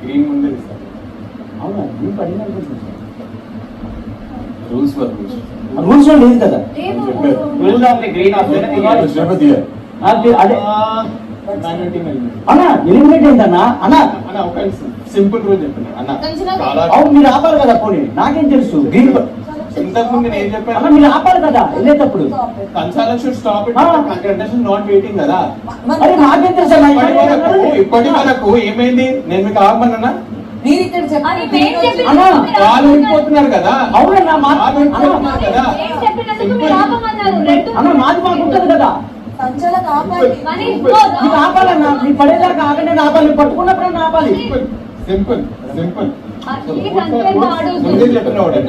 Green ముందే ఇస్తారు. అవునా గ్రీన్ పడింది అనుకుంటున్నాను. రూల్స్ రూల్స్ లో లేదు కదా. Rules of the green of అదే అన్నా ఎలిమినేట్ అయిందన్నా. అన్నా ఒక సింపుల్ రూల్ చెప్తున్నా అన్న. అవును మీరు ఆపాలి కదా. పోనీ నాకేం తెలుసు గ్రీన్ ఇంతకు ముందు నేను చెప్పాను అన్న మీరు ఆపాలి కదా వెళ్ళేటప్పుడు. కన్సాలన్ should stop it. Contestant not waiting కదా. అరే నాకేం తెలుసు ఇప్పటి వరకు ఏమైంది? నేను మీకు ఆపమన్నా వాళ్ళు వెళ్ళిపోతున్నారు కదా. అవునన్నా కదా అన్న మాది మాకు ఉంటుంది కదా. మీకు ఆపాలన్నా మీరు పడేదాకా ఆగండి ఆపాలి. పట్టుకున్నప్పుడు ఆపాలి. సింపుల్ సింపుల్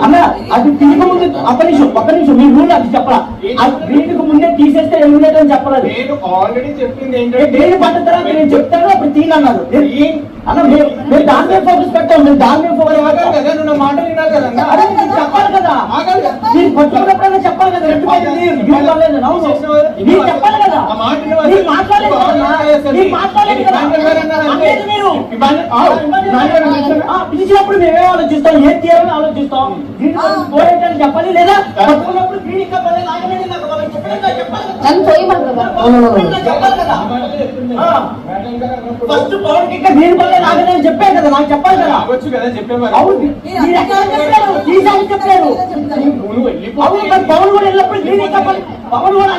అన్న అది తిరిగి ముందు ఒక్క నిమిషం మీ రూల్ అది చెప్పరా. దీనికి ముందే తీసేస్తే ఎలిమినేట్ అని చెప్పలేదు. నేను ఆల్రెడీ చెప్పింది ఏంటంటే దేని పట్టిన తర్వాత నేను చెప్తాను అప్పుడు తీనన్నారు. అన్న మీరు దాని మీద ఫోకస్ పెట్టాం. మీరు దాని మీద ఫోకస్ కదా. నువ్వు నా మాట వినాలి కదా. అదే మీరు చెప్పాలి కదా. మీరు పట్టుకున్నప్పుడైనా చెప్పాలి కదా. రెండు మీరు చెప్పాలి కదా. మీరు మాట్లాడలేదు మీరు పిలిచినప్పుడు మేమే ఆలోచిస్తాం. ఏం తీయాలని ఆలోచిస్తాం. పోయేటని చెప్పాలి లేదా పట్టుకున్నప్పుడు ఫస్ట్ పవన్ కి గ్రీన్ పల్లె రాగదని చెప్పాను కదా. నాకు చెప్పాలి కదా. చెప్పారు పవన్ కూడా వెళ్ళినప్పుడు గ్రీన్ చెప్పాలి. పవన్ కూడా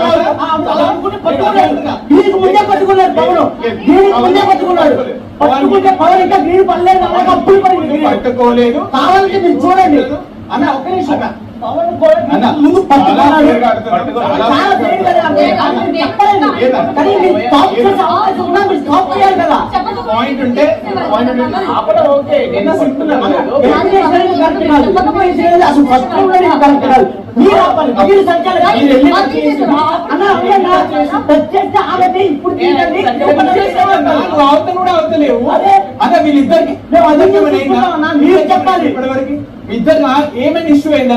దీనికి ముందే పట్టుకున్నాడు. పవన్ దీనికి ముందే పట్టుకున్నాడు. పట్టుకుంటే పవన్ ఇంకా గ్రీన్ పడలేదు. అలాగే అప్పుడు పట్టుకోలేదు. కావాలంటే మీరు చూడండి అన్న. ఒక్క నిమిషం పవన్ ముందు పట్టుకున్నాడు. పాయింట్ ఉంటే అసలు ఫస్ట్ కరెక్ట్ కాదు. మీరు ఆపాలి. మీరు సంఖ్యలు ఇప్పుడు కూడా అవుతలేవు. అదే వీళ్ళిద్దరికి మీరు చెప్పాలి. ఇప్పటివరకు ఇద్దరు ఏమైనా ఇష్యూ అయింది?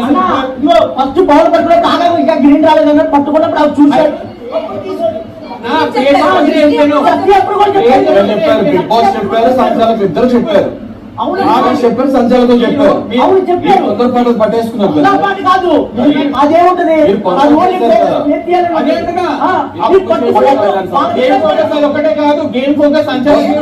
ఫస్ట్ పవన్ పట్టుకున్న కాగా ఇంకా గ్రీన్ రాలేదన్నట్టు పట్టుకున్నప్పుడు అవి చూసారు. బిగ్ బాస్ చెప్పారు, సంచాలకు ఇద్దరు చెప్పారు. చెప్పారు, సంచాలతో చెప్పారు. అవును చెప్పారు. తొందరపాటు పట్టేసుకున్నారు. కాదు అదేముంటది ఒకటే కాదు. Game focus సంచాలకి